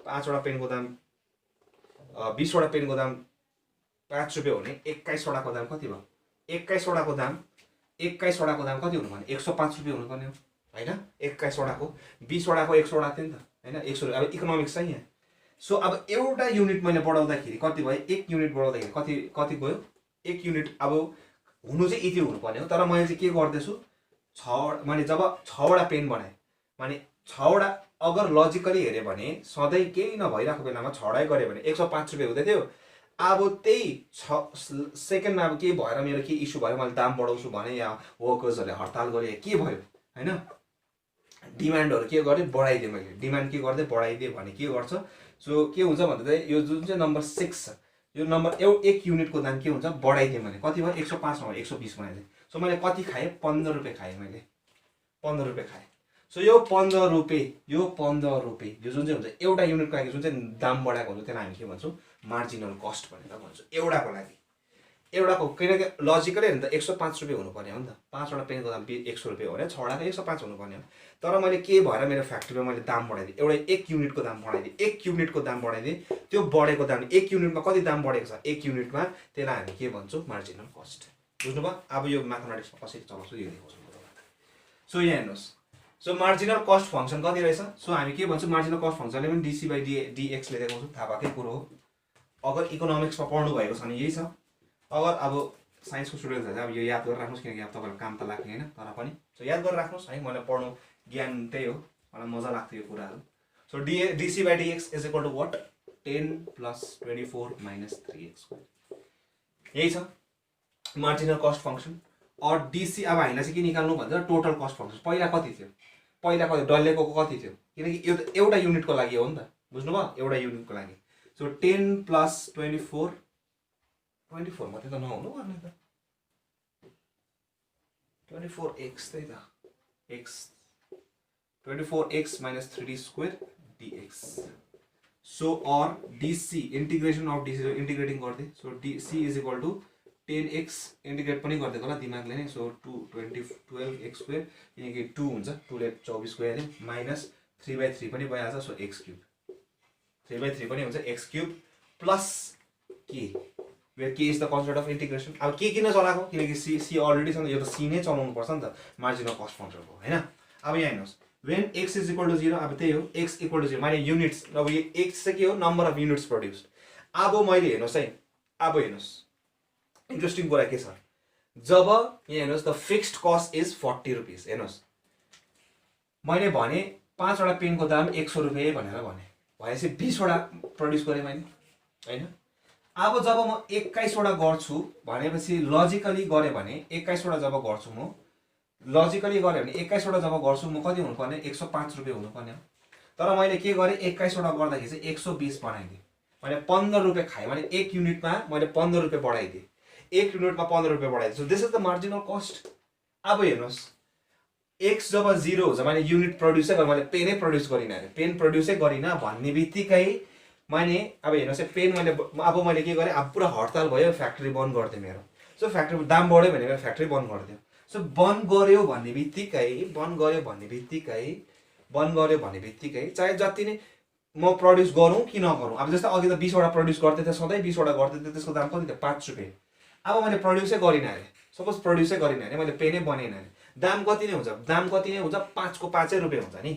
5 वटा पेनको दाम 20 वटा पेनको दाम 5 रुपियाँ हुने 21 वटाको दाम कति भयो 21 वटाको दाम कति हुनुपर्ने 105 रुपियाँ हुनुपर्ने हो हैन। 21 वटाको 20 वटाको 100 वटा थियो नि त हैन 100। अब इकोनोमिक्स छ यहाँ। सो अब एउटा युनिट मैले बढाउँदाखेरि कति भयो, एक युनिट बढाउँदाखेरि कति गयो, एक युनिट अब हुनु चाहिँ यति हुनुपर्ने हो। तर मैले चाहिँ के गर्दैछु मैले जब 6 वटा पेन बनाएँ माने 6 वटा अगर लजिकली हेऱ्यो भने सधैँ केही नभइरहेको बेलामा 6 वटै गऱ्यो भने 105 रुपियाँ हुँदै थियो। अब त्यही 6 सेकेन्डमा अब के भएर मेरो के इस्यु भयो, मैले दाम बढाउँछु भने या वर्कर्सहरूले हडताल गरे के भयो हैन, डिमान्डहरु के गरे बढाइदिए मैले डिमान्ड के गर्दै बढाइदिए भने के गर्छ सो के हुन्छ भन्दा चाहिँ यो जुन चाहिँ नम्बर 6 छ यो नम्बर एक युनिटको दाम के हुन्छ बढाइदिए मैले कति भयो 105 नभए 120 बनाइदिए सो मैले कति खाएँ 15 रुपैयाँ खाएँ मैले 15 रुपैयाँ खाएँ सो यो 15 रुपैयाँ यो जुन चाहिँ हुन्छ एउटा युनिटको लागि जुन चाहिँ दाम बढाएको हुन्छ त्यसलाई हामी के भन्छौँ मार्जिनल कस्ट भनेर भन्छौँ एउटाको लागि एउटाको किनकि लजिकली हेर्नु त 105 रुपैयाँ हुनुपर्ने हो नि त 5 वटा पेनको दाम 100 रुपैयाँ हो भने 6 वटाको 105 हुनुपर्ने हो तर मैले के भएर मेरो फ्याक्ट्रीमा मैले दाम बढाइदिएँ एउटा एक युनिटको दाम बढाइदिएँ एक युनिटको दाम बढाइदिएँ त्यो बढेको दाम एक युनिटमा कति दाम बढेको छ एक युनिटमा त्यसलाई हामी के भन्छौँ मार्जिनल कस्ट बुझ्नुभयो अब यो म्याथमेटिक्समा कसरी चलाउँछु यो देखाउँछु म तपाईँलाई सो यहाँ हेर्नुहोस् सो मार्जिनल कस्ट फङ्सन कति रहेछ सो हामी के भन्छौँ मार्जिनल कस्ट फङ्सनले पनि डीसी बाई डीएक्स ले देखाउँछौँ थाहा भएकै कुरो हो अगर इकोनोमिक्समा पढ्नु भएको छ भने यही छ अगर अब साइन्सको स्टुडेन्टहरू चाहिँ अब यो याद गरेर राख्नुहोस् किनकि अब तपाईँलाई काम त लाग्ने होइन तर पनि सो याद गरेर राख्नुहोस् है मलाई पढ्नु ज्ञान त्यही हो मलाई मजा लाग्थ्यो यो कुराहरू so DC by DX is equal to what 10 plus 24 minus 3x यही छ मार्जिनल कस्ट फङ्सन और डीसी अब हामीलाई चाहिँ के निकाल्नु भन्छ टोटल कस्ट फङ्सन पहिला कति थियो पहिला कति डल्लेको कति थियो किनकि यो त एउटा युनिटको लागि हो नि त बुझ्नुभयो एउटा युनिटको लागि सो 10 प्लस 24 मात्रै त नहुनु पर्ने त 24x त्यही त x 24x minus 3d square dx so or dc integration of dc integrating गर्दै so dc is equal to 10x integrate पनि गर्दै होला दिमागले नै so 12x square किनकि 2 हुन्छ 2 ले 24 स्क्वायर माइनस 3/3 पनि भइहाल्छ so x क्यूब 3/3 पनि हुन्छ x क्यूब प्लस के where k is the constant of integration अब के किन चलाएको किनकि c अलरेडी छ यो त c नै चलाउनु पर्छ नि त मार्जिनल कस्ट फंक्सनको हैन अब यहाँ हेर्नुस् when x is equal to 0 अब त्यही हो x equal to 0 माने युनिट्स अब यो x चाहिँ के हो नम्बर अफ युनिट्स प्रोड्युस्ड अब मैले हेर्नुस् है अब हेर्नुस् इन्ट्रेस्टिङ कुरा के छ जब यहाँ हेर्नुस् द फिक्स्ड कस्ट इज 40 रुपैयाँ हेर्नुस् मैले भने 5 वटा पेनको दाम 100 रुपैयाँ भनेर भने भएपछि 20 वटा प्रोड्युस गरे मैले हैन अब जब म 21 वटा गर्छु भनेपछि लजिकली गरे भने 21 वटा जब गर्छु म लजिकली गरे भने 21 वटा जब गर्छु म कति हुनुपर्ने 105 रुपैयाँ हुनुपर्ने हो तर मैले के गरे 21 वटा गर्दाखेरि चाहिँ 120 बनाइदिए मैले 15 रुपैयाँ खाएँ भने एक युनिटमा मैले 15 रुपैयाँ बढाइदिए एक युनिटमा 15 रुपैयाँ बढाइदिए so this is the marginal cost अब हेर्नुस् x जब 0 हुन्छ माने युनिट प्रोड्युसै गरे मैले पेनै प्रोड्युस गरिन अरे पेन प्रोड्युसै गरिन भन्ने बित्तिकै मैले अब हेर्नुस् पेन मैले अब मैले के गरेँ अब पुरा हडताल भयो फ्याक्ट्री बन्द गर्दिए मेरो सो फ्याक्ट्री दाम बढ्यो भने मेरो फ्याक्ट्री बन्द गरिदियो सो बन्द गर्यो भन्ने बित्तिकै चाहे जति नै म प्रोड्युस गरौँ कि नगरौँ अब जस्तै अघि त 20 वटा प्रोड्युस गर्दै थिएँ सधैँ 20 वटा गर्दै थिएँ त्यसको दाम कति थियो 5 रुपैयाँ अब मैले प्रोड्युसै गरिन अरे सपोज प्रोड्युसै गरिन अरे मैले पेनै बनेन अरे दाम कति नै हुन्छ 5 को 5 रुपैयाँ हुन्छ नि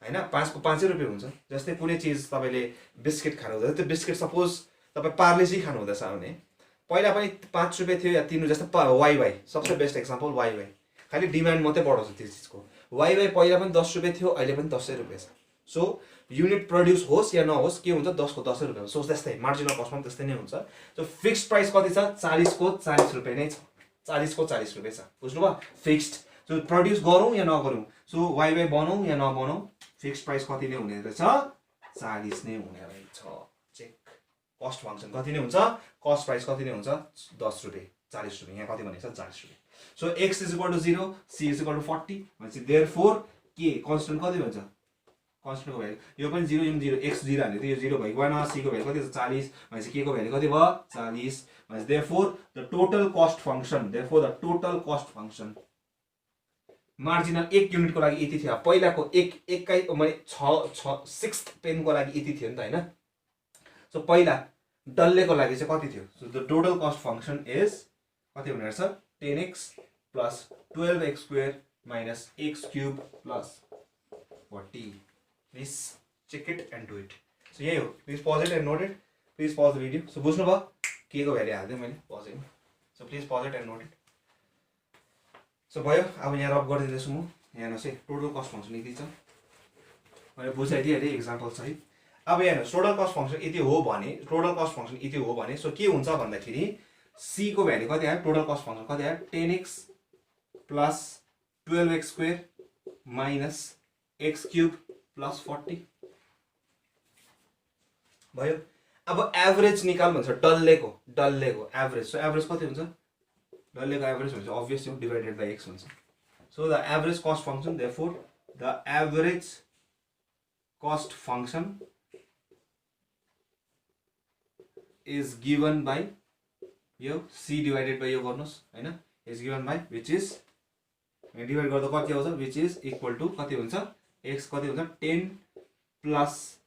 हैन 5 को 5 रुपैयाँ हुन्छ जस्तै कुनै चीज तपाईले बिस्किट खानु हुँदैछ त्यो बिस्किट सपोज तपाई पार्लेजी खानु हुँदैछ भने पहिला पनि 5 रुपैयाँ थियो या 3 रुपैयाँ जस्तो वाइवाई सबसे बेस्ट एक्जाम्पल वाइवाई खाली डिमान्ड मात्रै बढाउँछ त्यो चीजको वाइवाई पहिला पनि 10 रुपैयाँ थियो अहिले पनि 10 रुपैयाँ छ सो युनिट प्रोड्युस होस् या नहोस् के हुन्छ 10 को 10 रुपैयाँ सो त्यस्तै मार्जिनल कस्टमा पनि त्यस्तै नै हुन्छ सो फिक्स्ड प्राइस कति छ 40 को 40 रुपैयाँ नै छ 40 को 40 रुपैयाँ छ बुझ्नुभयो फिक्स्ड सो प्रोड्युस गरौँ या नगरौँ सो वाइवाई बनाऊ या नबनाऊ फिक्स्ड प्राइस कति नै हुने रहेछ 40 नै हुने रहेछ चेक कस्ट फंक्सन कति नै हुन्छ कस्ट प्राइस कति नै हुन्छ 10 रुपैयाँ 40 रुपैयाँ यहाँ कति भनेको छ 40 रुपैयाँ so x is equal to 0 c is equal to 40 भनेपछि therefore के कन्स्टेन्ट कति भन्छ कन्स्टेन्टको भ्यालु यो पनि 0 यो 0 x 0 हाल्ने यो 0 भएको भएन c को भ्यालु कति छ 40 भनेपछि k को भ्यालु कति भयो 40 भनेपछि therefore the total cost function marginal एक युनिटको लागि यति थियो पहिलाको एकै मैले 6th पेनको लागि यति थियो नि त हैन सो पहिला डल्लेको लागि चाहिँ कति थियो so the total cost function is कति हुने रहेछ 10x plus 12x square minus x cube plus 40 please check it and do it so यही हो please pause it and note it please pause the video so बुझ्नु भयो के को भ्यालु हाल्दै मैले pause it so please pause it and note it so भयो अब यहाँ रब गरिदिदैछु म यहाँ हेर्नुस् है टोटल कस्ट फंक्सन यति छ मैले बुझाइदिए अरे एक्जाम्पल सहित अब यहाँ हेर्नुस् टोटल कस्ट फंक्सन यति हो भने सो के हुन्छ भन्दाखेरि c को भ्यालु कति आयो टोटल कस्ट फंक्सन कति आयो 10x plus 12x square minus x cube plus 40 भयो। अब एभरेज निकाल भन्छ डल्लेको एभरेज। सो एभरेज कति हुन्छ डल्लेको एभरेज हुन्छ अभियसली डिभाइडेड बाइ x हुन्छ। So the average cost function therefore the average cost function is given by यो c डिवाइडेड बाइ यो गर्नुस् हैन is given by which is divide गर्दा कति आउँछ व्हिच इज इक्वल टु कति हुन्छ x कति हुन्छ 10 plus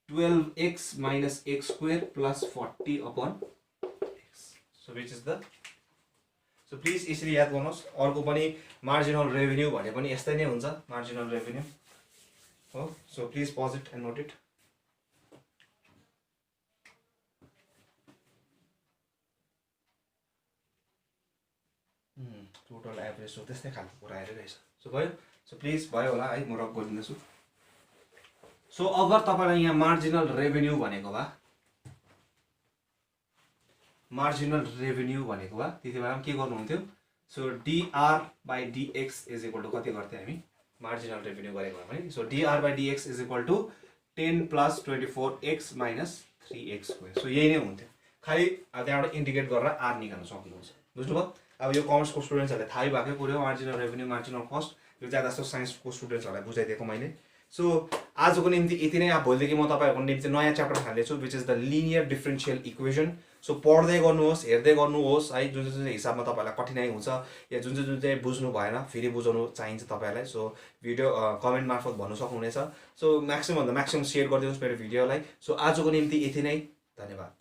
12x minus x square plus 40 upon x. So which is the so please यसरी याद गर्नुहोस्। अर्को पनि मार्जिनल रेभेन्यू भने पनि यस्तै नै हुन्छ मार्जिनल रेभेन्यू हो। So please pause it and note it. Total average so त्यस्तै खालको कुरा आइरहेछ। सो भयो। सो प्लिज भयो होला है म रक गरिदिन्छु। सो अगर तपाईलाई यहाँ मार्जिनल रेभेन्यू भनेको भए त्यति बेला के गर्नुहुन्थ्यो so dr by dx is equal to कति गर्थ्यो हामी मार्जिनल रेभेन्यू गरेको भए पनि। So dr by dx is equal to 10 plus 24x minus 3x square. So यही नै हुन्थ्यो खाली त्यहाँबाट इन्डिकेट गरेर r निकाल्न सक्नुहुन्छ बुझ्नुभयो। अब यो कमर्सको स्टुडेन्ट्सहरुलाई थाहै भएकै कुरा हो मार्जिनल रेभेन्यू मार्जिनल कस्ट यो ज्यादा जस्तो साइन्सको स्टुडेन्ट्सहरुलाई बुझाइदिएको मैले। सो आजको निम्ति यति नै। अब भोलिदेखि म तपाईहरुको निम्ति नयाँ च्याप्टर हाल्नेछु which is the linear differential equation. So पढ्दै गर्नुहोस् हेर्दै गर्नुहोस् है जुन जुन हिसाबमा तपाईहरुलाई कठिनाइ हुन्छ या जुन चाहिँ बुझ्नु भएन फेरि बुझाउनु चाहिन्छ तपाईहरुलाई। सो भिडियो कमेन्ट मार्फत भन्नु सक्नुहुनेछ। सो म्याक्सिमम भन्दा म्याक्सिमम शेयर गरिदिनुहोस् मेरो भिडियोलाई। सो आजको निम्ति यति नै। धन्यवाद।